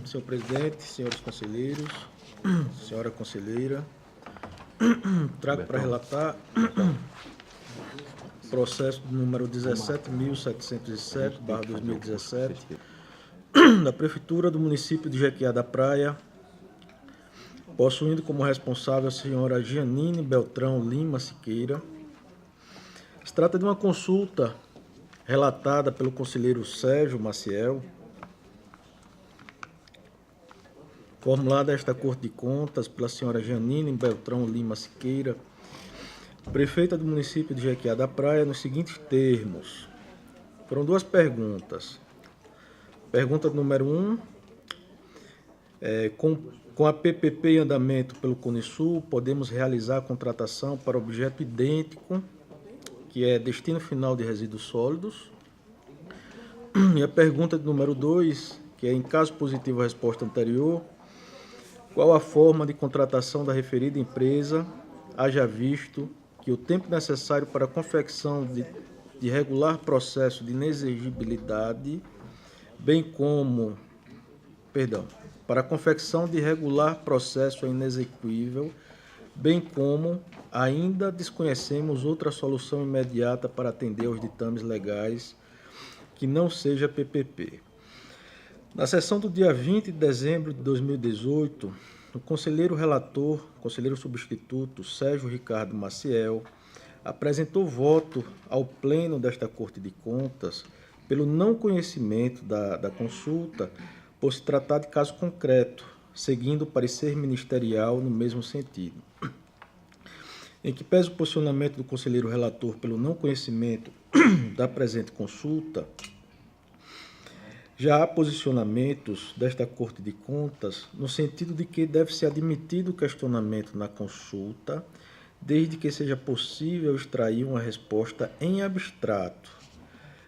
Senhor presidente, senhores conselheiros, senhora conselheira, trago para relatar processo número 17.707/2017 da Prefeitura do município de Jequiá da Praia, possuindo como responsável a senhora Janine Beltrão Lima Siqueira. Se trata de uma consulta relatada pelo conselheiro Sérgio Maciel, formulada esta Corte de Contas pela senhora Janine Beltrão Lima Siqueira, prefeita do município de Jequiá da Praia, nos seguintes termos. Foram duas perguntas. Pergunta número 1, com a PPP em andamento pelo Conisul, podemos realizar a contratação para objeto idêntico, que é destino final de resíduos sólidos. E a pergunta número 2, que é em caso positivo a resposta anterior, qual a forma de contratação da referida empresa, haja visto que o tempo necessário para a confecção de regular processo de inexigibilidade, para a confecção de regular processo é inexequível, bem como ainda desconhecemos outra solução imediata para atender aos ditames legais que não seja PPP. Na sessão do dia 20 de dezembro de 2018, o conselheiro relator, conselheiro substituto Sérgio Ricardo Maciel, apresentou voto ao Pleno desta Corte de Contas pelo não conhecimento da consulta, por se tratar de caso concreto, seguindo o parecer ministerial no mesmo sentido. Em que pese o posicionamento do conselheiro relator pelo não conhecimento da presente consulta, já há posicionamentos desta Corte de Contas no sentido de que deve ser admitido o questionamento na consulta, desde que seja possível extrair uma resposta em abstrato.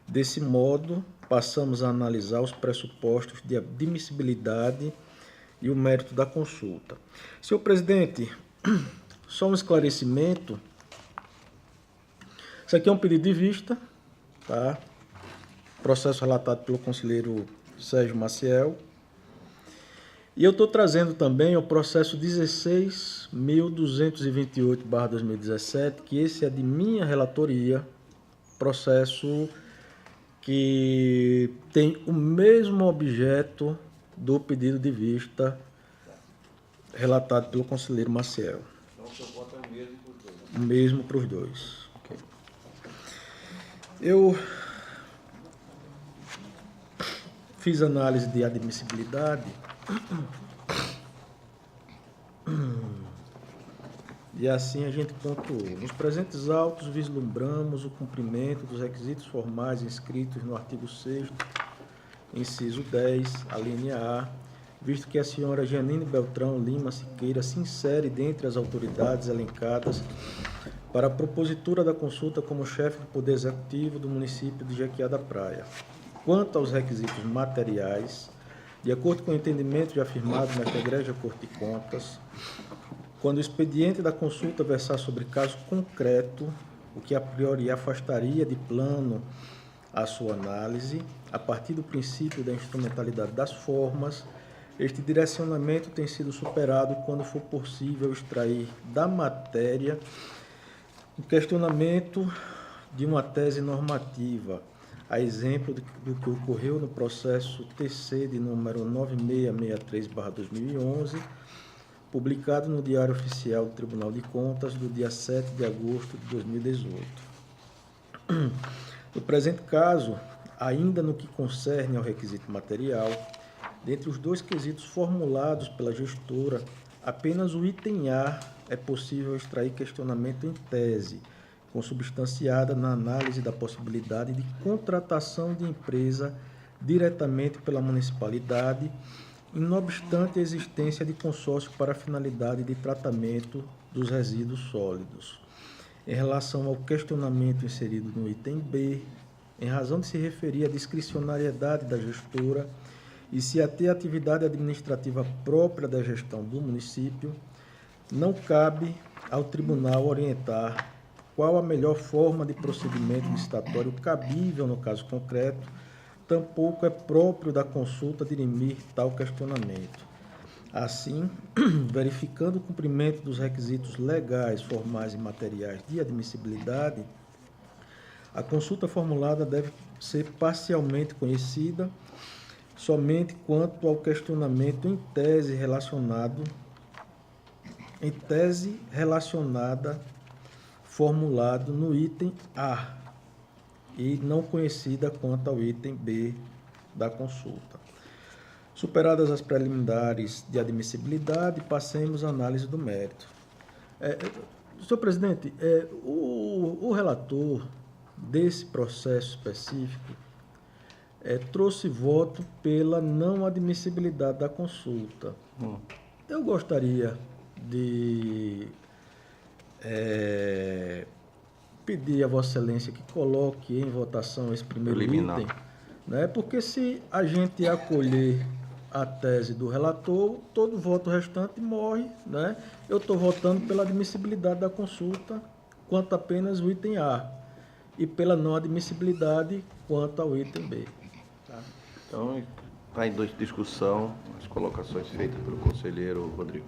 Desse modo, passamos a analisar os pressupostos de admissibilidade e o mérito da consulta. Senhor presidente, só um esclarecimento. Isso aqui é um pedido de vista, tá? Processo relatado pelo conselheiro Sérgio Maciel. E eu estou trazendo também o processo 16.228/2017, que esse é de minha relatoria, processo que tem o mesmo objeto do pedido de vista relatado pelo conselheiro Maciel. Então, o seu voto é o mesmo para os dois? O mesmo para os dois. Okay. Eu fiz análise de admissibilidade e assim a gente pontuou. Nos presentes autos vislumbramos o cumprimento dos requisitos formais inscritos no artigo 6º, inciso 10, a linha A, visto que a senhora Janine Beltrão Lima Siqueira se insere dentre as autoridades elencadas para a propositura da consulta como chefe do Poder Executivo do município de Jequiá da Praia. Quanto aos requisitos materiais, de acordo com o entendimento já afirmado nesta egrégia Corte de Contas, quando o expediente da consulta versar sobre caso concreto, o que a priori afastaria de plano a sua análise, a partir do princípio da instrumentalidade das formas, este direcionamento tem sido superado quando for possível extrair da matéria o questionamento de uma tese normativa, a exemplo do que ocorreu no processo TC de número 9663/2011, publicado no Diário Oficial do Tribunal de Contas do dia 7 de agosto de 2018. No presente caso, ainda no que concerne ao requisito material, dentre os dois quesitos formulados pela gestora, apenas o item A é possível extrair questionamento em tese, consubstanciada na análise da possibilidade de contratação de empresa diretamente pela municipalidade, inobstante a existência de consórcio para a finalidade de tratamento dos resíduos sólidos. Em relação ao questionamento inserido no item B, em razão de se referir à discricionariedade da gestora e se ater à atividade administrativa própria da gestão do município, não cabe ao tribunal orientar qual a melhor forma de procedimento licitatório cabível no caso concreto tampouco é próprio da consulta dirimir tal questionamento. Assim, verificando o cumprimento dos requisitos legais, formais e materiais de admissibilidade, a consulta formulada deve ser parcialmente conhecida somente quanto ao questionamento em tese relacionada formulado no item A e não conhecida quanto ao item B da consulta. Superadas as preliminares de admissibilidade, passemos à análise do mérito. Senhor presidente, o relator desse processo específico trouxe voto pela não admissibilidade da consulta. Eu gostaria de pedir a Vossa Excelência que coloque em votação esse primeiro item, né? Porque se a gente acolher a tese do relator, todo o voto restante morre, né? Eu estou votando pela admissibilidade da consulta quanto apenas o item A e pela não admissibilidade quanto ao item B. Tá? Então, está em discussão as colocações feitas pelo conselheiro Rodrigo.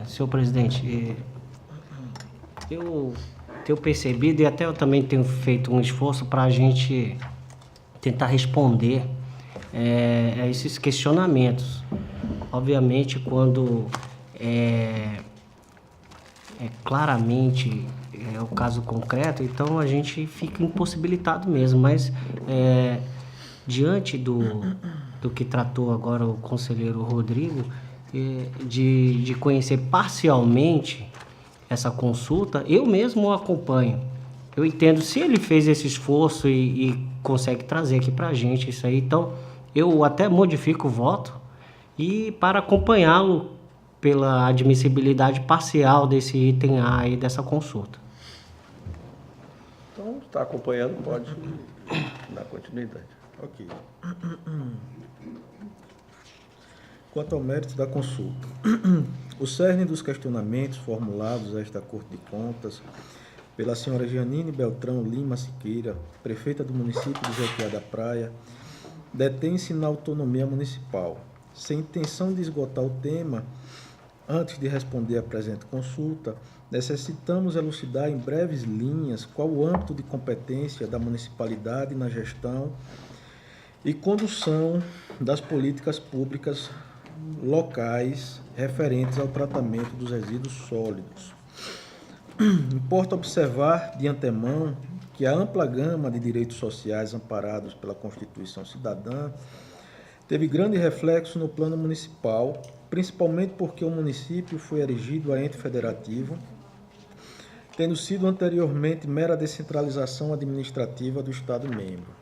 Senhor presidente, eu tenho percebido e até eu também tenho feito um esforço para a gente tentar responder a esses questionamentos. Obviamente, quando claramente o caso concreto, então a gente fica impossibilitado mesmo, mas diante do que tratou agora o conselheiro Rodrigo, de conhecer parcialmente essa consulta, eu mesmo acompanho. Eu entendo, se ele fez esse esforço e consegue trazer aqui para a gente isso aí, então eu até modifico o voto e para acompanhá-lo pela admissibilidade parcial desse item A aí dessa consulta. Então, está acompanhando, pode dar continuidade. Ok. Quanto ao mérito da consulta, o cerne dos questionamentos formulados a esta Corte de Contas pela senhora Janine Beltrão Lima Siqueira, prefeita do município de Jequié da Praia, detém-se na autonomia municipal. Sem intenção de esgotar o tema, antes de responder à presente consulta, necessitamos elucidar em breves linhas qual o âmbito de competência da municipalidade na gestão e condução das políticas públicas locais referentes ao tratamento dos resíduos sólidos. Importa observar de antemão que a ampla gama de direitos sociais amparados pela Constituição Cidadã teve grande reflexo no plano municipal, principalmente porque o município foi erigido a ente federativo, tendo sido anteriormente mera descentralização administrativa do Estado-membro.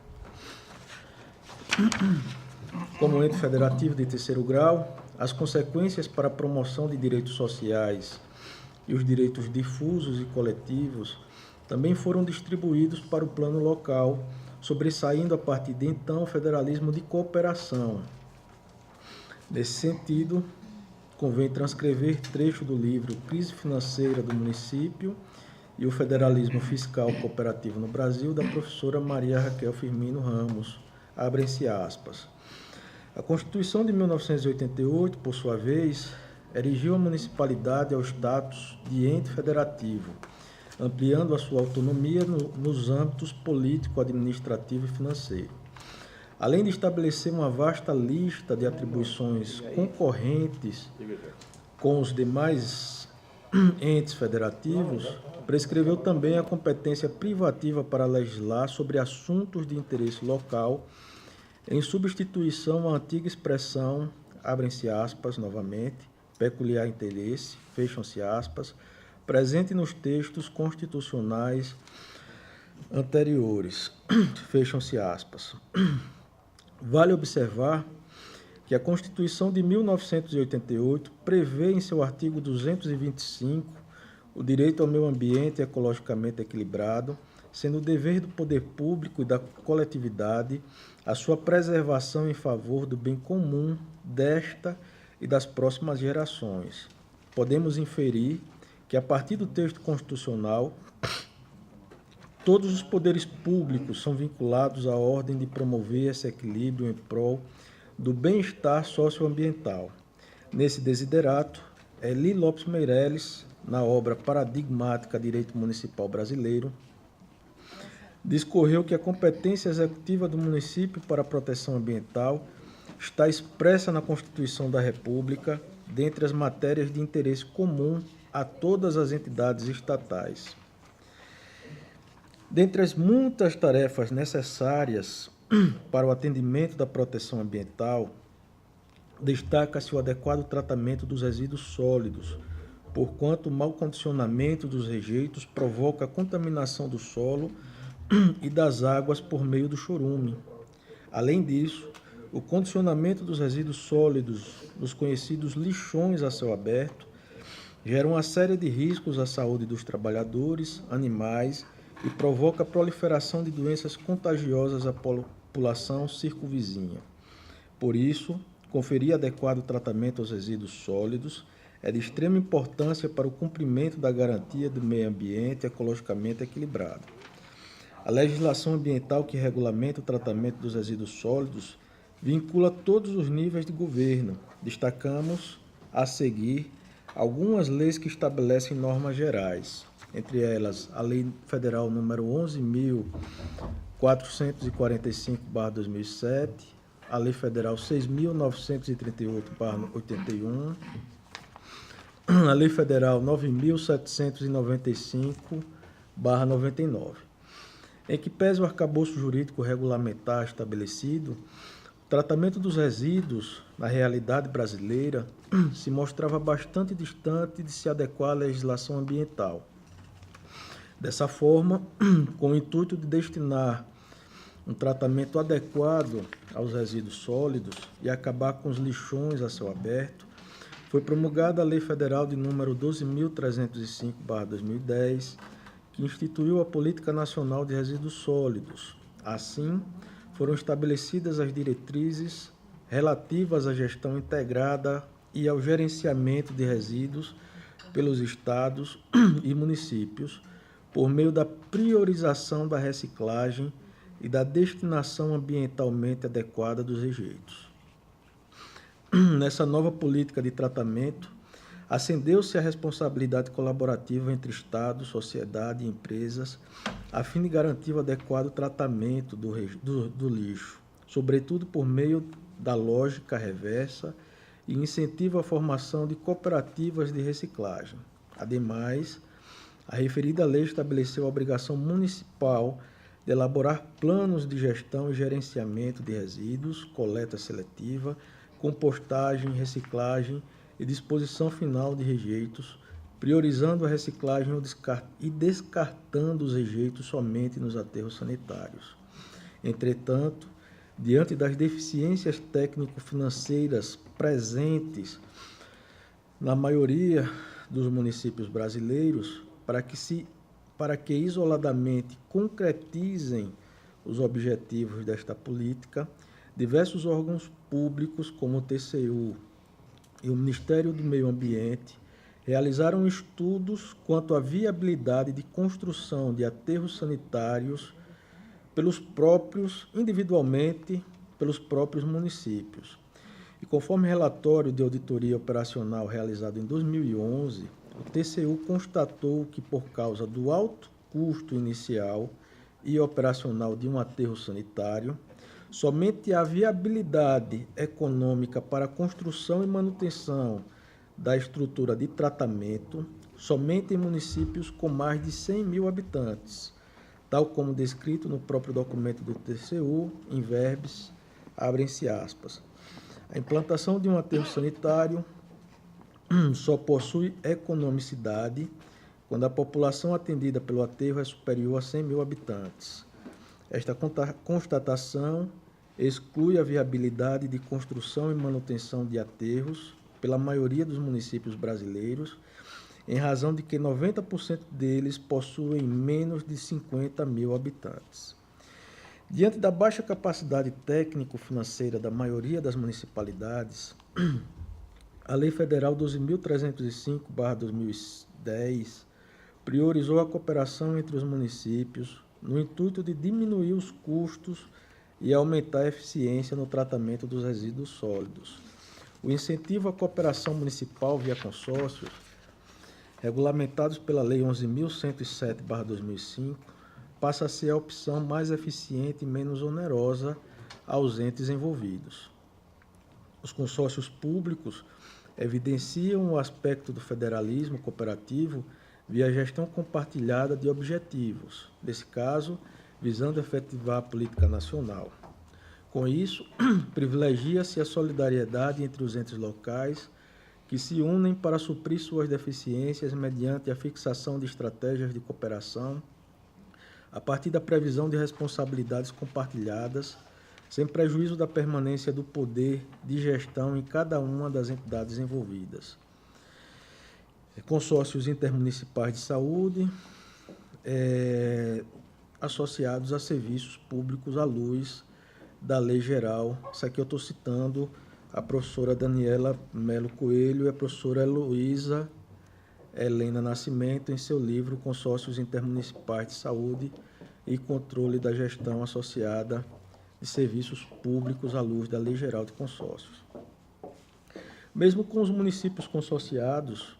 Como ente federativo de terceiro grau, as consequências para a promoção de direitos sociais e os direitos difusos e coletivos também foram distribuídos para o plano local, sobressaindo a partir de então o federalismo de cooperação. Nesse sentido, convém transcrever trecho do livro Crise Financeira do Município e o Federalismo Fiscal Cooperativo no Brasil, da professora Maria Raquel Firmino Ramos, abrem-se aspas. A Constituição de 1988, por sua vez, erigiu a municipalidade ao status de ente federativo, ampliando a sua autonomia nos âmbitos político, administrativo e financeiro. Além de estabelecer uma vasta lista de atribuições concorrentes com os demais entes federativos, prescreveu também a competência privativa para legislar sobre assuntos de interesse local, em substituição à antiga expressão, abrem-se aspas novamente, peculiar interesse, fecham-se aspas, presente nos textos constitucionais anteriores, fecham-se aspas. Vale observar que a Constituição de 1988 prevê em seu artigo 225 o direito ao meio ambiente ecologicamente equilibrado, sendo o dever do poder público e da coletividade a sua preservação em favor do bem comum desta e das próximas gerações. Podemos inferir que, a partir do texto constitucional, Todos os poderes públicos são vinculados à ordem de promover esse equilíbrio em prol do bem-estar socioambiental. Nesse desiderato, Eli Lopes Meireles, na obra Paradigmática Direito Municipal Brasileiro, discorreu que a competência executiva do município para a proteção ambiental está expressa na Constituição da República, dentre as matérias de interesse comum a todas as entidades estatais. Dentre as muitas tarefas necessárias para o atendimento da proteção ambiental, destaca-se o adequado tratamento dos resíduos sólidos, porquanto o mau condicionamento dos rejeitos provoca a contaminação do solo e das águas por meio do chorume. Além disso, o condicionamento dos resíduos sólidos, os conhecidos lixões a céu aberto, gera uma série de riscos à saúde dos trabalhadores, animais e provoca a proliferação de doenças contagiosas à população circunvizinha. Por isso, conferir adequado tratamento aos resíduos sólidos é de extrema importância para o cumprimento da garantia do meio ambiente ecologicamente equilibrado. A legislação ambiental que regulamenta o tratamento dos resíduos sólidos vincula todos os níveis de governo. Destacamos, a seguir, algumas leis que estabelecem normas gerais, entre elas a Lei Federal número 11.445/2007, a Lei Federal 6.938/81, a Lei Federal 9.795/99. Em que pese o arcabouço jurídico regulamentar estabelecido, o tratamento dos resíduos, na realidade brasileira, se mostrava bastante distante de se adequar à legislação ambiental. Dessa forma, com o intuito de destinar um tratamento adequado aos resíduos sólidos e acabar com os lixões a céu aberto, foi promulgada a Lei Federal de número 12.305/2010, que instituiu a Política Nacional de Resíduos Sólidos. Assim, foram estabelecidas as diretrizes relativas à gestão integrada e ao gerenciamento de resíduos pelos estados e municípios, por meio da priorização da reciclagem e da destinação ambientalmente adequada dos rejeitos. Nessa nova política de tratamento, acendeu-se a responsabilidade colaborativa entre Estado, sociedade e empresas, a fim de garantir o adequado tratamento do lixo, sobretudo por meio da lógica reversa e incentiva a formação de cooperativas de reciclagem. Ademais, a referida lei estabeleceu a obrigação municipal de elaborar planos de gestão e gerenciamento de resíduos, coleta seletiva, compostagem, reciclagem e disposição final de rejeitos, priorizando a reciclagem e descartando os rejeitos somente nos aterros sanitários. Entretanto, diante das deficiências técnico-financeiras presentes na maioria dos municípios brasileiros, para que isoladamente concretizem os objetivos desta política, diversos órgãos públicos, como o TCU e o Ministério do Meio Ambiente, realizaram estudos quanto à viabilidade de construção de aterros sanitários individualmente pelos próprios municípios. E conforme relatório de auditoria operacional realizado em 2011, o TCU constatou que, por causa do alto custo inicial e operacional de um aterro sanitário, somente a viabilidade econômica para a construção e manutenção da estrutura de tratamento, somente em municípios com mais de 100 mil habitantes, tal como descrito no próprio documento do TCU, em verbis, abrem-se aspas. A implantação de um aterro sanitário só possui economicidade quando a população atendida pelo aterro é superior a 100 mil habitantes. Esta constatação exclui a viabilidade de construção e manutenção de aterros pela maioria dos municípios brasileiros, em razão de que 90% deles possuem menos de 50 mil habitantes. Diante da baixa capacidade técnico-financeira da maioria das municipalidades, a Lei Federal 12.305/2010 priorizou a cooperação entre os municípios no intuito de diminuir os custos e aumentar a eficiência no tratamento dos resíduos sólidos. O incentivo à cooperação municipal via consórcios, regulamentados pela Lei 11.107/2005, passa a ser a opção mais eficiente e menos onerosa aos entes envolvidos. Os consórcios públicos evidenciam o aspecto do federalismo cooperativo via gestão compartilhada de objetivos, nesse caso, visando efetivar a política nacional. Com isso, privilegia-se a solidariedade entre os entes locais que se unem para suprir suas deficiências mediante a fixação de estratégias de cooperação a partir da previsão de responsabilidades compartilhadas, sem prejuízo da permanência do poder de gestão em cada uma das entidades envolvidas. Consórcios intermunicipais de saúde, associados a serviços públicos à luz da Lei Geral. Isso aqui eu estou citando a professora Daniela Melo Coelho e a professora Heloísa Helena Nascimento em seu livro Consórcios Intermunicipais de Saúde e Controle da Gestão Associada de Serviços Públicos à luz da Lei Geral de Consórcios. Mesmo com os municípios consorciados,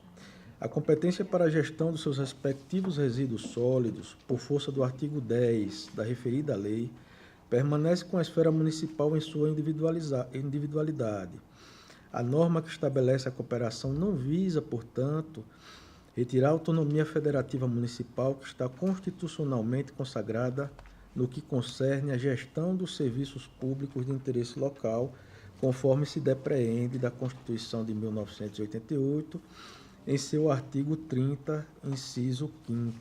a competência para a gestão dos seus respectivos resíduos sólidos, por força do artigo 10 da referida lei, permanece com a esfera municipal em sua individualidade. A norma que estabelece a cooperação não visa, portanto, retirar a autonomia federativa municipal que está constitucionalmente consagrada no que concerne à gestão dos serviços públicos de interesse local, conforme se depreende da Constituição de 1988, em seu artigo 30, inciso 5º.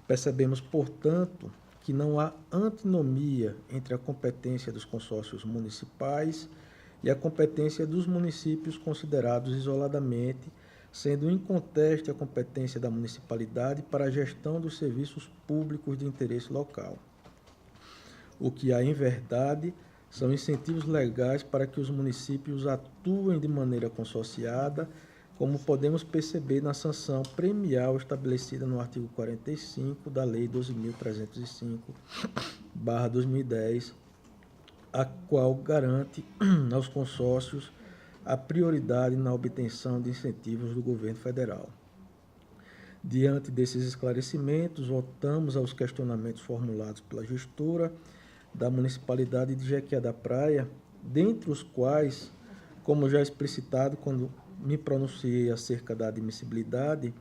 Percebemos, portanto, que não há antinomia entre a competência dos consórcios municipais e a competência dos municípios considerados isoladamente, sendo inconteste a competência da municipalidade para a gestão dos serviços públicos de interesse local. O que há, em verdade, são incentivos legais para que os municípios atuem de maneira consorciada, como podemos perceber na sanção premial estabelecida no artigo 45 da Lei 12.305/2010, a qual garante aos consórcios a prioridade na obtenção de incentivos do governo federal. Diante desses esclarecimentos, voltamos aos questionamentos formulados pela gestora da Municipalidade de Jequié da Praia, dentre os quais, como já explicitado quando me pronunciei acerca da admissibilidade,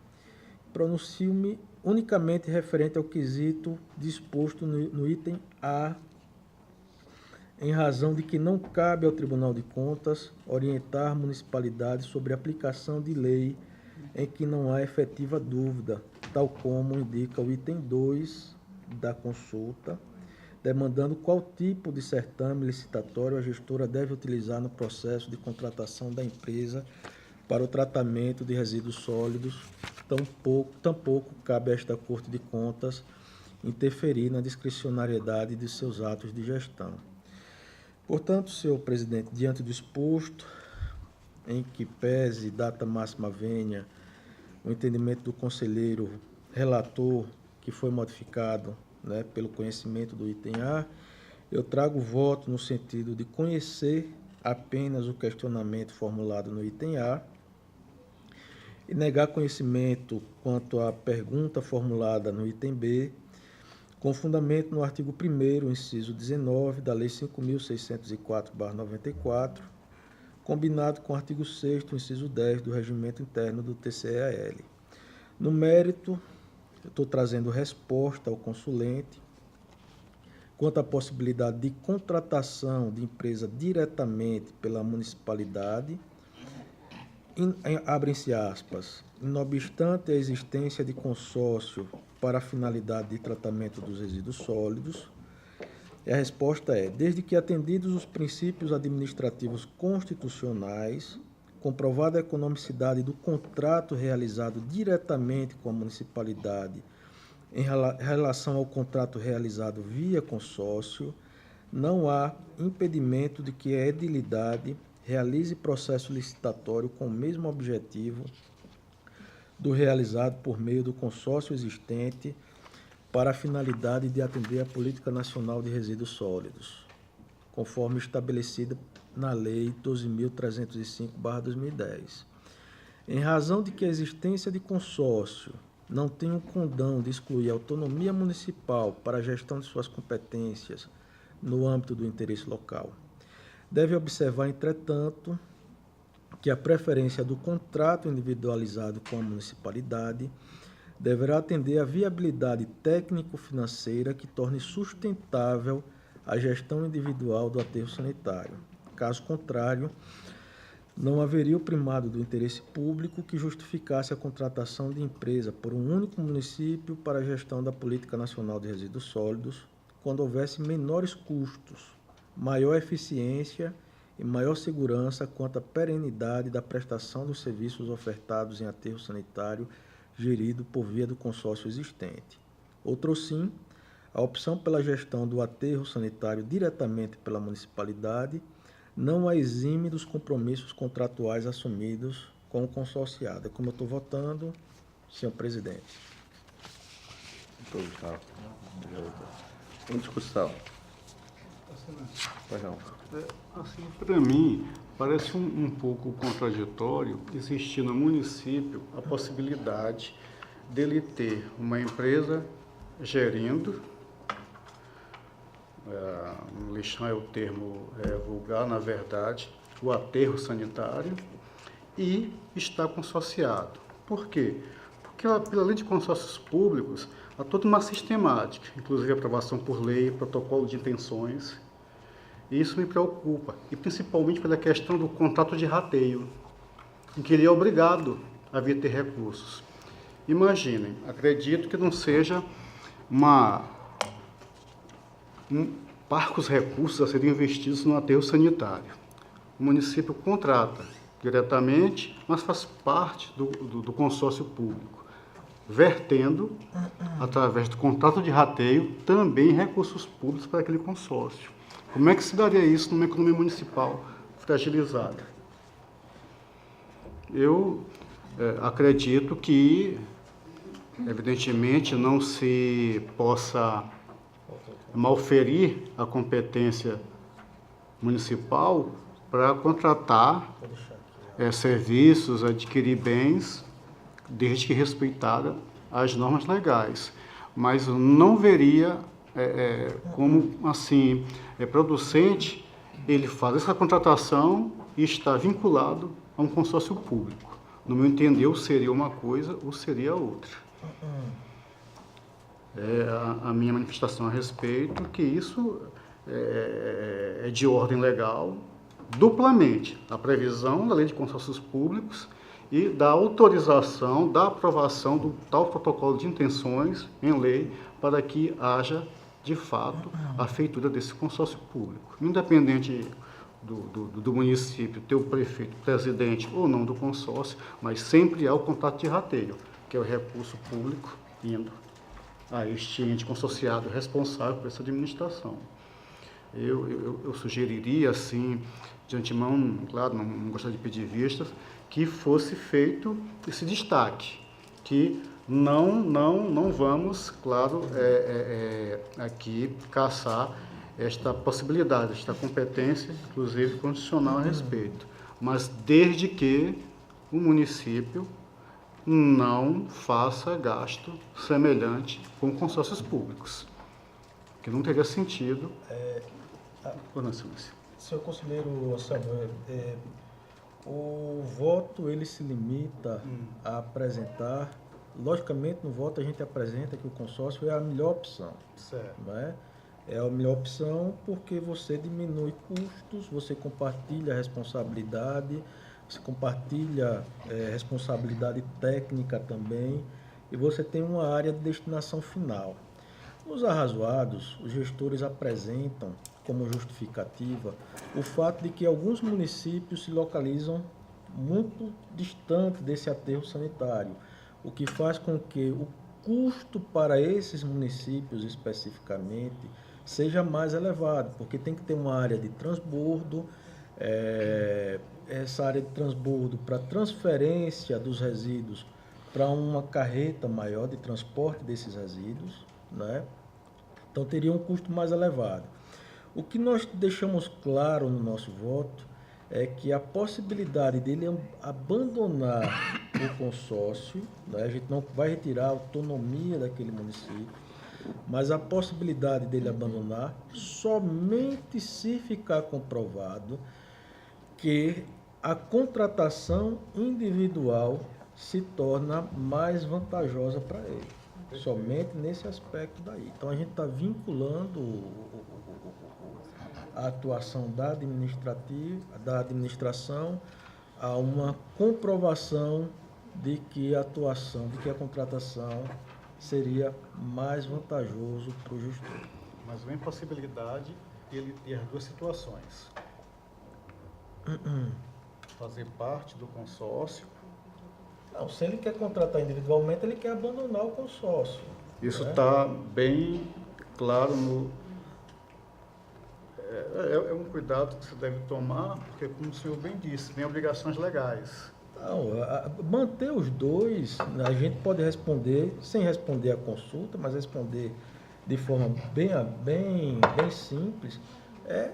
pronuncio-me unicamente referente ao quesito disposto no item A, em razão de que não cabe ao Tribunal de Contas orientar municipalidades sobre a aplicação de lei em que não há efetiva dúvida, tal como indica o item 2 da consulta, demandando qual tipo de certame licitatório a gestora deve utilizar no processo de contratação da empresa para o tratamento de resíduos sólidos. Tampouco cabe a esta Corte de Contas interferir na discricionariedade de seus atos de gestão. Portanto, senhor presidente, diante do exposto, em que pese data máxima venha o entendimento do conselheiro relator, que foi modificado, pelo conhecimento do item A, eu trago voto no sentido de conhecer apenas o questionamento formulado no item A e negar conhecimento quanto à pergunta formulada no item B, com fundamento no artigo 1º, inciso 19 da Lei 5.604/94, combinado com o artigo 6º, inciso 10 do Regimento Interno do TCE-AL. No mérito, eu estou trazendo resposta ao consulente quanto à possibilidade de contratação de empresa diretamente pela municipalidade, abrem-se aspas, não obstante a existência de consórcio para a finalidade de tratamento dos resíduos sólidos. E a resposta é, desde que atendidos os princípios administrativos constitucionais, comprovada a economicidade do contrato realizado diretamente com a municipalidade em relação ao contrato realizado via consórcio, não há impedimento de que a edilidade realize processo licitatório com o mesmo objetivo do realizado por meio do consórcio existente, para a finalidade de atender à Política Nacional de Resíduos Sólidos, conforme estabelecida na Lei 12.305/2010. Em razão de que a existência de consórcio não tem o condão de excluir a autonomia municipal para a gestão de suas competências no âmbito do interesse local, deve observar, entretanto, que a preferência do contrato individualizado com a municipalidade deverá atender à viabilidade técnico-financeira que torne sustentável a gestão individual do aterro sanitário. Caso contrário, não haveria o primado do interesse público que justificasse a contratação de empresa por um único município para a gestão da Política Nacional de Resíduos Sólidos, quando houvesse menores custos, maior eficiência e maior segurança quanto à perenidade da prestação dos serviços ofertados em aterro sanitário gerido por via do consórcio existente. Outro sim, a opção pela gestão do aterro sanitário diretamente pela municipalidade não a exime dos compromissos contratuais assumidos com o consorciado. É como eu estou votando, senhor presidente. Doutor Gustavo. Em discussão. Pois não. Assim, para mim, parece um pouco contraditório existir no município a possibilidade dele ter uma empresa gerindo, lixão é o termo vulgar, na verdade, o aterro sanitário, e está consorciado. Por quê? Porque pela lei de consórcios públicos há toda uma sistemática, inclusive aprovação por lei, protocolo de intenções. E isso me preocupa, e principalmente pela questão do contrato de rateio, em que ele é obrigado a vir ter recursos. Imaginem, acredito que não seja parcos recursos a serem investidos no aterro sanitário. O município contrata diretamente, mas faz parte do consórcio público, vertendo, através do contrato de rateio, também recursos públicos para aquele consórcio. Como é que se daria isso numa economia municipal fragilizada? Eu acredito que, evidentemente, não se possa malferir a competência municipal para contratar serviços, adquirir bens, desde que respeitada as normas legais. Mas eu não veria como, assim, producente ele faz essa contratação e está vinculado a um consórcio público. No meu entender, ou seria uma coisa ou seria outra. A minha manifestação a respeito, que isso é de ordem legal, duplamente, a previsão da lei de consórcios públicos e da autorização, da aprovação do tal protocolo de intenções em lei para que haja, de fato, a feitura desse consórcio público. Independente do município ter o prefeito, presidente ou não do consórcio, mas sempre há o contrato de rateio, que é o recurso público indo a este ente consorciado responsável por essa administração. Eu sugeriria, assim, de antemão, claro, não gostaria de pedir vistas, que fosse feito esse destaque, que não vamos, claro, aqui caçar esta possibilidade, esta competência, inclusive constitucional a respeito, mas desde que o município não faça gasto semelhante com consórcios públicos, que não teria sentido. Senhor conselheiro Samuel, o voto ele se limita a apresentar, logicamente no voto a gente apresenta que o consórcio é a melhor opção. Certo. Não é? É a melhor opção porque você diminui custos, você compartilha a responsabilidade, você compartilha responsabilidade técnica também e você tem uma área de destinação final. Nos arrazoados, os gestores apresentam como justificativa o fato de que alguns municípios se localizam muito distante desse aterro sanitário, o que faz com que o custo para esses municípios especificamente seja mais elevado, porque tem que ter uma área de transbordo, essa área de transbordo para transferência dos resíduos para uma carreta maior de transporte desses resíduos, né? Então teria um custo mais elevado. O que nós deixamos claro no nosso voto é que a possibilidade dele abandonar o consórcio, né? A gente não vai retirar a autonomia daquele município, mas a possibilidade dele abandonar somente se ficar comprovado que a contratação individual se torna mais vantajosa para ele. Somente nesse aspecto daí. Então a gente está vinculando a atuação da administração a uma comprovação de que a contratação seria mais vantajoso para o gestor. Mas vem possibilidade de ele ter duas situações. Fazer parte do consórcio. Não, se ele quer contratar individualmente, ele quer abandonar o consórcio. Isso né? está bem claro no... É um cuidado que se deve tomar, porque, como o senhor bem disse, tem obrigações legais. Não, manter os dois, a gente pode responder, sem responder a consulta, mas responder de forma bem simples, é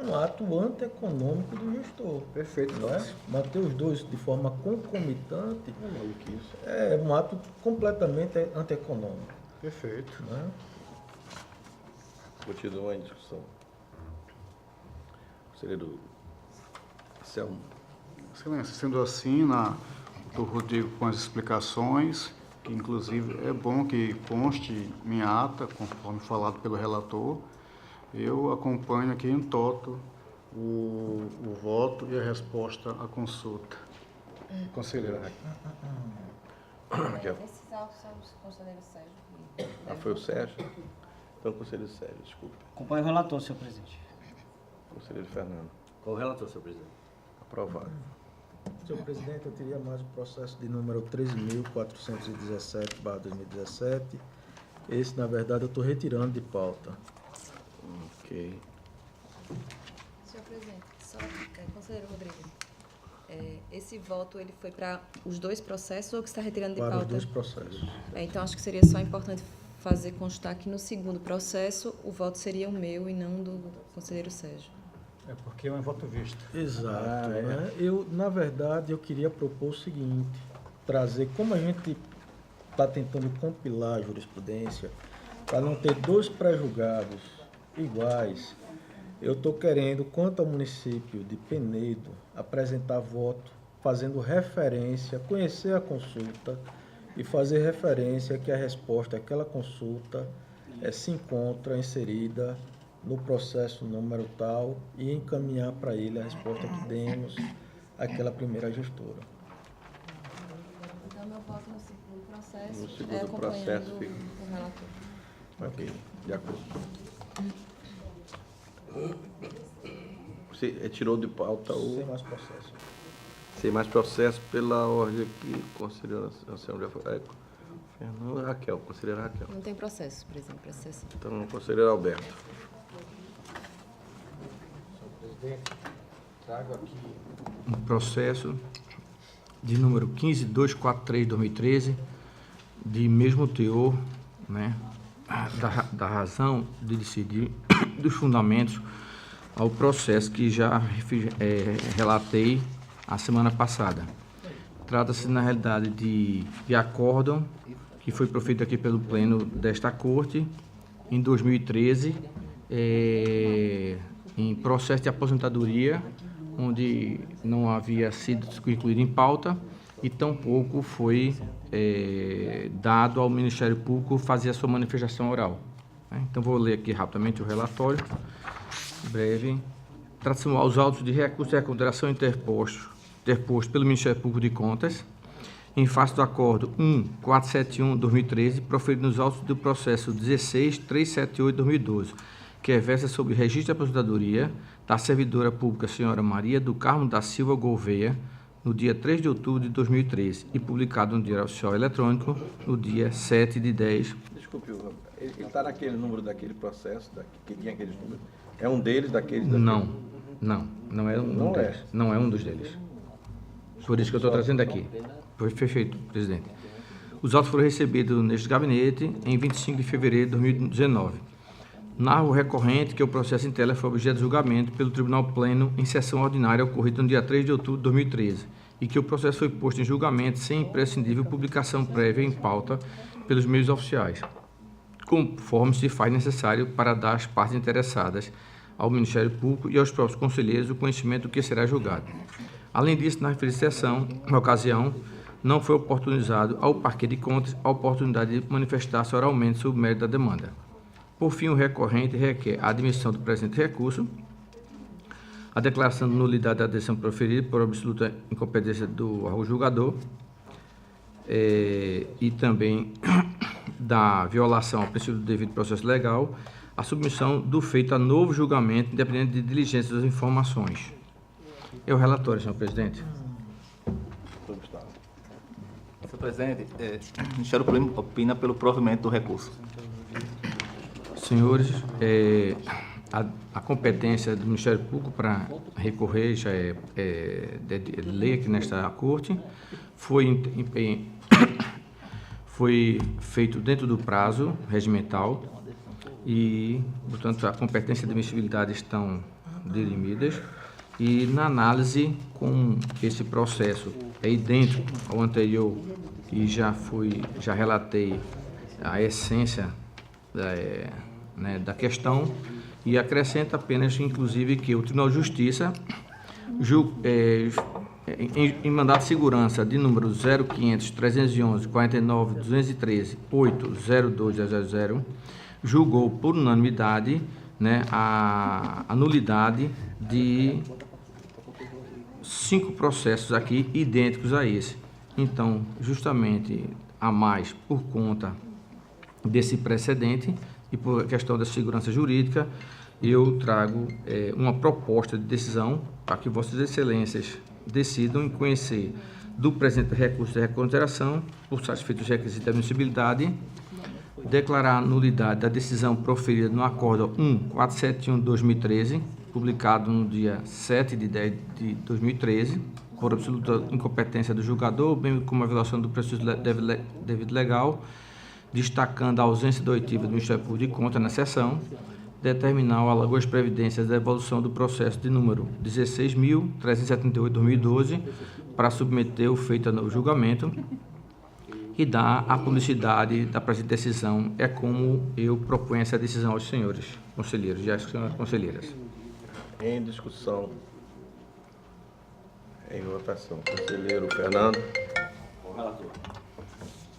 um ato antieconômico do gestor. Perfeito. Não é? Manter os dois de forma concomitante é um ato completamente antieconômico. Perfeito. Né? Continua em discussão. Conselheiro Selmo. Excelência, sendo assim, do Rodrigo com as explicações, que inclusive é bom que conste em ata, conforme falado pelo relator, eu acompanho aqui em toto o voto e a resposta à consulta. Conselheira. Esses autos são os conselheiros Sérgio. Foi o Sérgio? Então, conselheiro Sérgio, desculpa. Acompanho o relator, senhor presidente. Conselheiro Fernando. Qual o relator, senhor presidente? Aprovado. Senhor presidente, eu teria mais o processo de número 13.417/2017. Esse, na verdade, eu estou retirando de pauta. Ok. Senhor presidente, conselheiro Rodrigo, esse voto ele foi para os dois processos ou que está retirando de Para pauta? os dois processos. Então, acho que seria só importante fazer constar que no segundo processo o voto seria o meu e não do conselheiro Sérgio. É porque é um voto visto. Exato. Né? Na verdade, eu queria propor o seguinte, trazer, como a gente está tentando compilar a jurisprudência, para não ter dois pré-julgados iguais, eu estou querendo, quanto ao município de Penedo, apresentar voto, fazendo referência, conhecer a consulta e fazer referência que a resposta àquela consulta se encontra inserida no processo número tal e encaminhar para ele a resposta que demos àquela primeira gestora. Então, meu voto no segundo processo No segundo é acompanhando processo fica. o relator. Ok, de acordo. Você tirou de pauta Sem o... mais processo. Sem mais processo pela ordem aqui, conselheiro Anselmo já foi. Fernando Raquel, conselheira Raquel. Não tem processo, presidente, processo. Então, conselheiro Alberto. Senhor presidente, trago aqui um processo de número 15243/2013, de mesmo teor, né, da razão de decidir, dos fundamentos ao processo que já relatei a semana passada. Trata-se, na realidade, de acórdão que foi proferido aqui pelo Pleno desta Corte em 2013, em processo de aposentadoria, onde não havia sido incluído em pauta e tampouco foi dado ao Ministério Público fazer a sua manifestação oral. Né? Então, vou ler aqui rapidamente o relatório, breve. Trata-se aos autos de recurso de reconsideração interposto pelo Ministério Público de Contas, em face do acordo 1471/2013, proferido nos autos do processo 16378/2012, que versa sobre registro de aposentadoria da servidora pública senhora Maria do Carmo da Silva Gouveia, no dia 3 de outubro de 2013, e publicado no Diário Oficial Eletrônico no dia 7/10. Desculpe, ele está naquele número daquele processo, que tinha aqueles números? É um deles, daqueles? Não é um Não deles. é. Não é um dos deles. Por isso que eu estou trazendo aqui. Perfeito, presidente. Os autos foram recebidos neste gabinete em 25 de fevereiro de 2019. Narra o recorrente que o processo em tela foi objeto de julgamento pelo Tribunal Pleno em sessão ordinária ocorrida no dia 3 de outubro de 2013 e que o processo foi posto em julgamento sem imprescindível publicação prévia em pauta pelos meios oficiais, conforme se faz necessário para dar às partes interessadas, ao Ministério Público e aos próprios conselheiros o conhecimento do que será julgado. Além disso, na referida sessão, na ocasião, não foi oportunizado ao Parquet de Contas a oportunidade de manifestar-se oralmente sobre o mérito da demanda. Por fim, o recorrente requer a admissão do presente recurso, a declaração de nulidade da decisão proferida por absoluta incompetência do órgão julgador e também da violação ao princípio do devido processo legal, a submissão do feito a novo julgamento, independente de diligência das informações. É o relatório, senhor presidente. Senhor presidente, o Ministério Público opina pelo provimento do recurso. Senhores, a competência do Ministério Público para recorrer já é de lei aqui nesta corte. Foi feito dentro do prazo regimental e, portanto, a competência e a admissibilidade estão dirimidas. E na análise com esse processo é idêntico ao anterior e já relatei a essência da questão e acrescenta apenas, inclusive, que o Tribunal de Justiça, em mandato de segurança de número 0500-311-49-213-802-000, julgou por unanimidade a nulidade de 5 processos aqui idênticos a esse. Então, justamente a mais por conta desse precedente e por questão da segurança jurídica, eu trago uma proposta de decisão para que Vossas Excelências decidam em conhecer do presente recurso de reconsideração, por satisfeitos os requisitos de admissibilidade, declarar a nulidade da decisão proferida no Acórdão 1471/2013, publicado no dia 7 de 10 de 2013, por absoluta incompetência do julgador, bem como a violação do pressuposto devido legal, destacando a ausência da oitiva do Ministério Público de Contas na sessão, determinar o Alagoas Previdência da devolução do processo de número 16.378/2012 para submeter o feito a novo julgamento e dar a publicidade da presente decisão. É como eu proponho essa decisão aos senhores conselheiros e às senhoras conselheiras. Em discussão. Em votação. Conselheiro Fernando. O relator.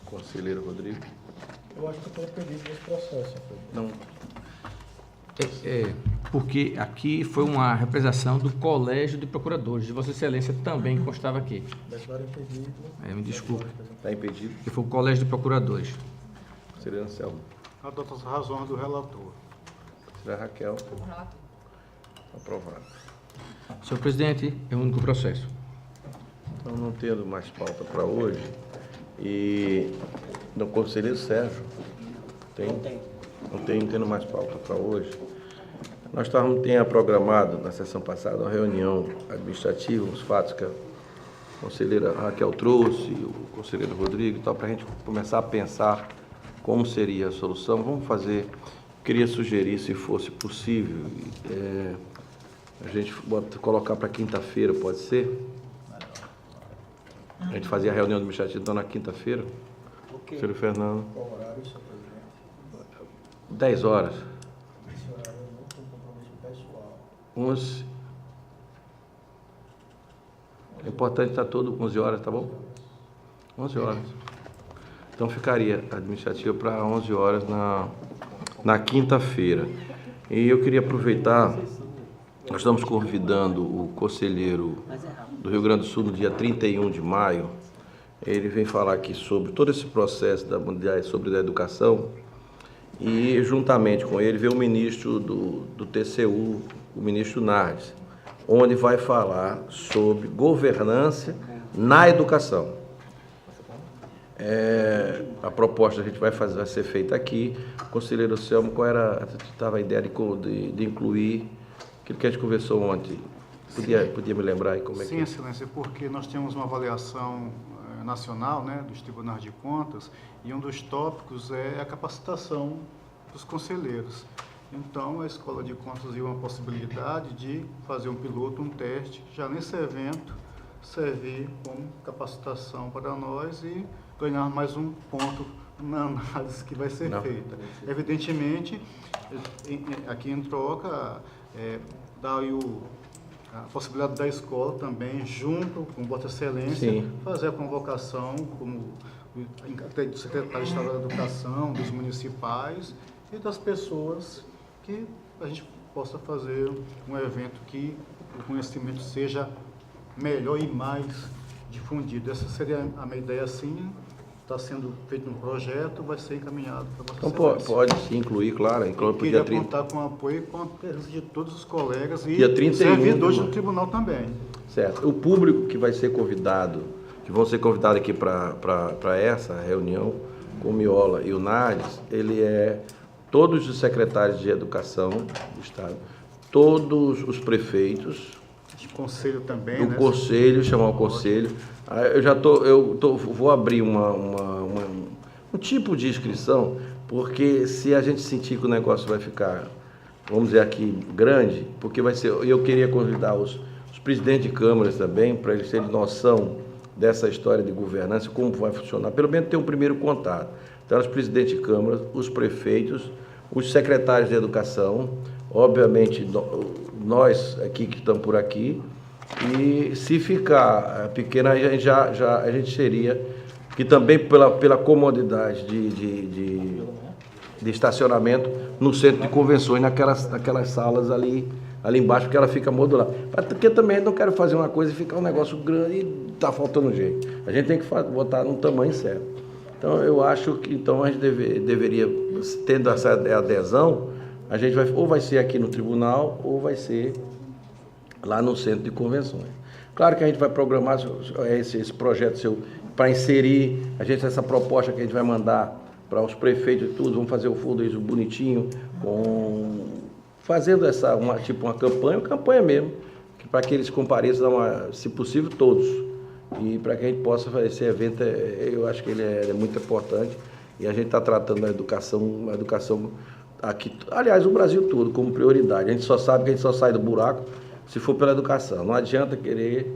Conselheiro Rodrigo. Eu acho que eu estou pedido nesse processo. Não. Porque aqui foi uma representação do Colégio de Procuradores, de Vossa Excelência também constava aqui. Declaro impedido. Me desculpe, Está impedido. que foi o Colégio de Procuradores. Conselheiro Anselmo. Adota as razões do relator. Conselheira Raquel. Aprovado. Senhor presidente, é o único processo. Então, não tendo mais pauta para hoje, e do conselheiro Sérgio, não tendo mais pauta para hoje, nós tínhamos programado na sessão passada uma reunião administrativa, os fatos que a conselheira Raquel trouxe, o conselheiro Rodrigo e tal, para a gente começar a pensar como seria a solução. Vamos fazer, queria sugerir, se fosse possível, a gente colocar para quinta-feira, pode ser? A gente fazia a reunião administrativa então na quinta-feira. Conselheiro Fernando. Qual horário, senhor presidente? 10 horas. Esse horário eu não tenho compromisso pessoal. 11. É importante estar todo 11 horas, tá bom? 11 horas. Então ficaria administrativa para 11 horas na quinta-feira. E eu queria aproveitar, nós estamos convidando o conselheiro do Rio Grande do Sul no dia 31 de maio. Ele vem falar aqui sobre todo esse processo sobre a educação e, juntamente com ele, veio o ministro do TCU, o ministro Nardes, onde vai falar sobre governança na educação. A proposta a gente vai ser feita aqui. Conselheiro Selmo, qual estava a ideia de incluir aquilo que a gente conversou ontem? Podia me lembrar aí como é que... Sim, Excelência, porque nós temos uma avaliação nacional, né, dos tribunais de contas, e um dos tópicos é a capacitação dos conselheiros. Então, a Escola de Contas viu uma possibilidade de fazer um piloto, um teste, já nesse evento, servir como capacitação para nós e ganhar mais um ponto na análise que vai ser feita. Evidentemente, aqui em troca, dá aí a possibilidade da escola também, junto com Vossa Excelência, Sim. fazer a convocação como do secretário de Estado da Educação, dos municipais e das pessoas, que a gente possa fazer um evento que o conhecimento seja melhor e mais difundido. Essa seria a minha ideia, assim. Está sendo feito um projeto, vai ser encaminhado para Vossa Então Excelência. pode se incluir, claro, inclui para o dia Queria 30. contar com o apoio e com a presença de todos os colegas e Dia 31, servidores né, do tribunal também. Certo. O público que vai ser convidado, que vão ser convidados aqui para essa reunião com o Miola e o Nades, ele é todos os secretários de Educação do Estado, todos os prefeitos, De conselho também, do né? conselho, chamar o conselho. Vou abrir um tipo de inscrição, porque se a gente sentir que o negócio vai ficar, vamos dizer aqui, grande, porque vai ser, eu queria convidar os presidentes de câmaras também, para eles terem noção dessa história de governança, como vai funcionar, pelo menos ter um primeiro contato. Então, os presidentes de câmaras, os prefeitos, os secretários de educação, obviamente nós aqui que estamos por aqui, e se ficar pequeno, a gente seria, que também pela comodidade de estacionamento no centro de convenções, naquelas salas ali embaixo, porque ela fica modular. Porque também não quero fazer uma coisa e ficar um negócio grande e está faltando jeito. A gente tem que botar num tamanho certo. Então, eu acho que a gente deveria, tendo essa adesão, a gente vai ser aqui no tribunal ou vai ser lá no centro de convenções. Claro que a gente vai programar esse projeto seu para inserir, essa proposta que a gente vai mandar para os prefeitos e tudo, vamos fazer o fundo isso bonitinho, fazendo uma campanha mesmo, para que eles compareçam, se possível, todos. E para que a gente possa fazer esse evento, eu acho que ele é muito importante. E a gente está tratando a educação aqui, aliás, o Brasil todo, como prioridade. A gente só sabe que a gente só sai do buraco se for pela educação. Não adianta querer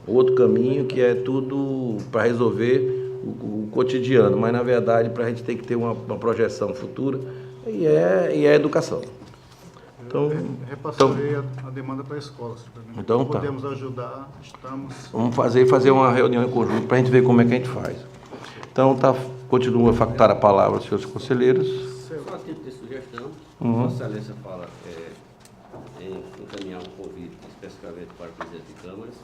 outro caminho, que é tudo para resolver o cotidiano, mas na verdade para a gente tem que ter uma projeção futura, e é a educação. Então, repassarei a demanda para a escola. Então tá. Podemos ajudar, estamos... Vamos fazer uma reunião em conjunto para a gente ver como é que a gente faz. Então, continua a facultar a palavra aos senhores conselheiros. Só a título de sugestão, Vossa Excelência fala em encaminhar um convite especificamente para o presidente de câmaras.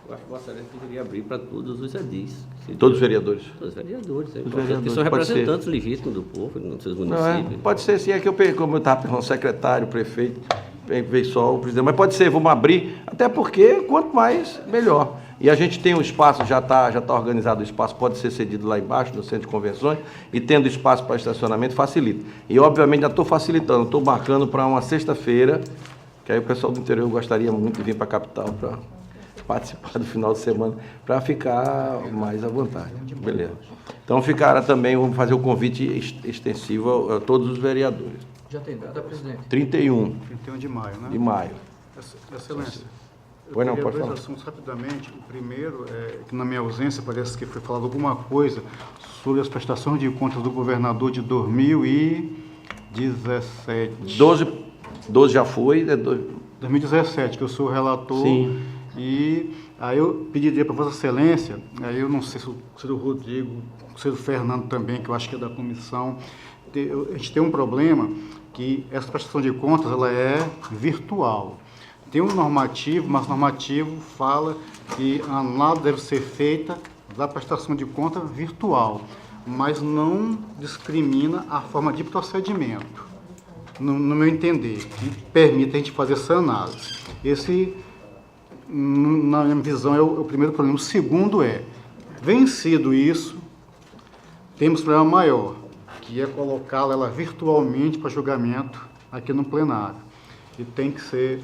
Eu acho que Vossa Excelência deveria abrir para todos os edis. Todos os vereadores? Todos os vereadores. Os vereadores, que são pode ser. representantes legítimos do povo nos seus Não, municípios. pode ser sim, como eu estava falando, secretário, prefeito, veio só o presidente, mas pode ser, vamos abrir, até porque quanto mais, melhor. E a gente tem o espaço, já está organizado o espaço, pode ser cedido lá embaixo, no centro de convenções, e tendo espaço para estacionamento, facilita. E obviamente já estou facilitando, estou marcando para uma sexta-feira, que aí o pessoal do interior gostaria muito de vir para a capital para participar do final de semana, para ficar mais à vontade. Beleza. Então ficará também, vamos fazer o convite extensivo a todos os vereadores. Já tem data, presidente? 31 de maio, né? de maio. Excelência, eu Pois não, queria pode dois falar. assuntos rapidamente. O primeiro é que, na minha ausência, parece que foi falado alguma coisa sobre as prestações de contas do governador de 2017. 12 já foi, né? 2017, que eu sou o relator. Sim. E aí eu pediria para Vossa Excelência, aí eu não sei se o Ciro Rodrigo, o Ciro Fernando também, que eu acho que é da comissão, a gente tem um problema que essa prestação de contas ela é virtual. Tem um normativo, mas o normativo fala que a análise deve ser feita da prestação de conta virtual, mas não discrimina a forma de procedimento, no meu entender, que permite a gente fazer essa análise. Esse, na minha visão, é o primeiro problema. O segundo é, vencido isso, temos um problema maior, que é colocá-la ela virtualmente para julgamento aqui no plenário. E tem que ser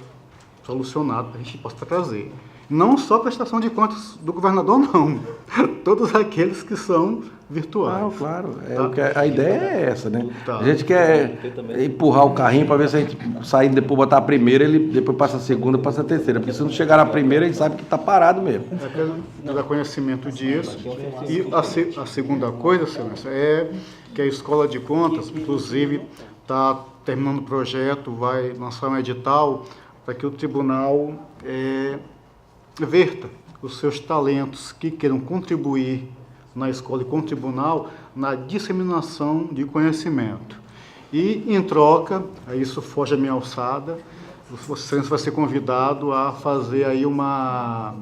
solucionado para a gente possa trazer. Não só prestação de contas do governador, não. Todos aqueles que são virtuais. Não, claro. Tá? A ideia é essa, né? Tá. A gente quer empurrar o carrinho para ver se a gente sair depois botar a primeira, ele depois passa a segunda, passa a terceira. Porque se não chegar na primeira, a gente sabe que está parado mesmo. É dar conhecimento disso. E a segunda coisa, Excelência, é que a Escola de Contas, inclusive, está terminando o projeto, vai lançar um edital para que o tribunal verta os seus talentos que queiram contribuir na escola e com o tribunal na disseminação de conhecimento. E, em troca, isso foge à minha alçada, você vai ser convidado a fazer aí uma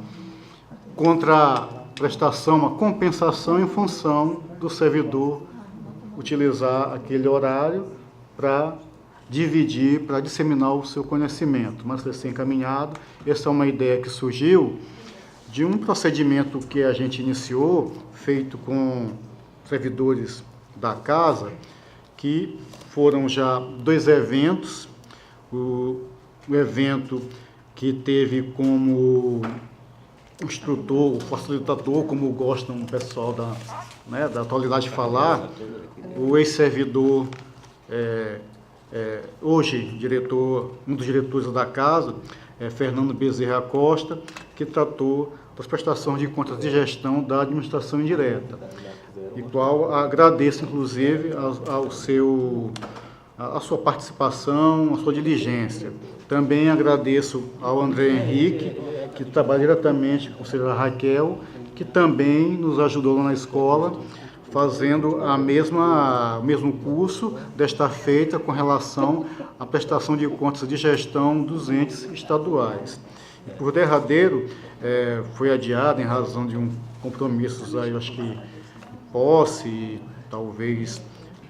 contraprestação, uma compensação em função do servidor utilizar aquele horário para dividir, para disseminar o seu conhecimento. Mas vai ser encaminhado. Essa é uma ideia que surgiu de um procedimento que a gente iniciou, feito com servidores da casa, que foram já 2 eventos. O evento que teve como instrutor, o facilitador, como gostam o pessoal da atualidade de falar, o ex-servidor, hoje um dos diretores da casa, Fernando Bezerra Costa, que tratou das prestações de contas de gestão da administração indireta, e qual agradeço, inclusive, a sua participação, a sua diligência. Também agradeço ao André Henrique, que trabalha diretamente com a conselheira Raquel, que também nos ajudou lá na escola, fazendo o mesmo curso desta feita com relação à prestação de contas de gestão dos entes estaduais. E por derradeiro, foi adiado em razão de compromissos aí, eu acho que posse, talvez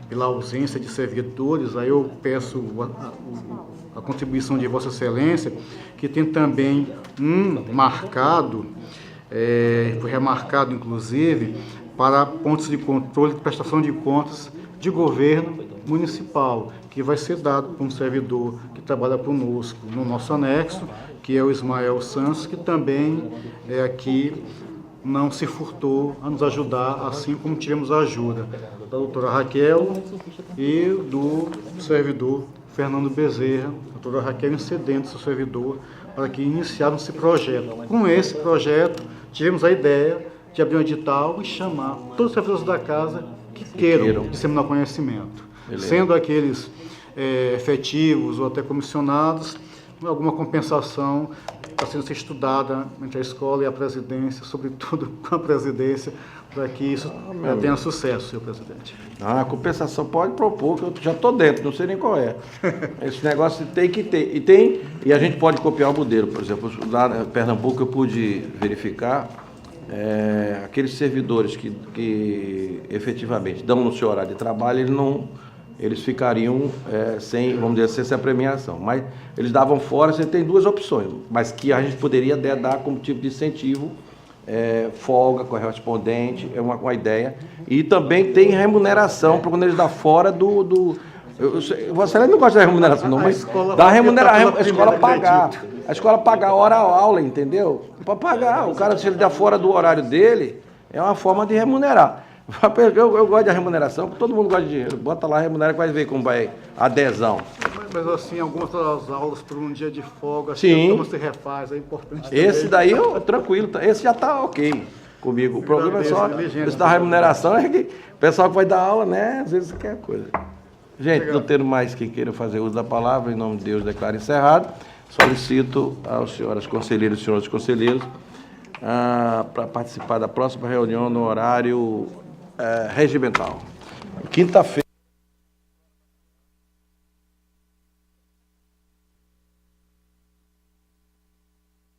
pela ausência de servidores. Aí eu peço a contribuição de Vossa Excelência, que tem também marcado, foi remarcado inclusive, para pontos de controle de prestação de contas de governo municipal, que vai ser dado por um servidor que trabalha conosco no nosso anexo, que é o Ismael Santos, que também aqui não se furtou a nos ajudar, assim como tivemos a ajuda da doutora Raquel e do servidor Fernando Bezerra, a doutora Raquel incedendo seu servidor, para que iniciaram esse projeto. Com esse projeto, tivemos a ideia de abrir um edital e chamar todos os servidores da casa que queiram disseminar conhecimento. Beleza. Sendo aqueles efetivos ou até comissionados, alguma compensação está sendo estudada entre a escola e a presidência, sobretudo com a presidência, para que isso tenha sucesso, senhor presidente. A compensação pode propor, que eu já estou dentro, não sei nem qual é. Esse negócio tem que ter. E a gente pode copiar o modelo, por exemplo, lá em Pernambuco eu pude verificar aqueles servidores que efetivamente dão no seu horário de trabalho, eles ficariam sem, vamos dizer, sem essa premiação. Mas eles davam fora, você tem 2 opções, mas que a gente poderia dar como tipo de incentivo, folga correspondente, é uma ideia. E também tem remuneração para quando eles dão fora você não gosta da remuneração, não, mas dá remuneração, a escola pagar. A escola pagar hora a aula, entendeu? Para pagar. O cara, se ele der fora do horário dele, é uma forma de remunerar. Eu gosto da remuneração, porque todo mundo gosta de dinheiro. Bota lá, remunera, que vai ver como vai a adesão. Mas assim, algumas das aulas por um dia de folga, sim, se refaz, é importante. Esse daí, tranquilo, esse já está ok comigo. O problema é só esse da remuneração, é que o pessoal que vai dar aula, né, às vezes quer coisa. Gente, não tendo mais quem queira fazer uso da palavra, em nome de Deus, declaro encerrado. Solicito às senhoras conselheiras e senhores conselheiros para participar da próxima reunião no horário regimental. Quinta-feira.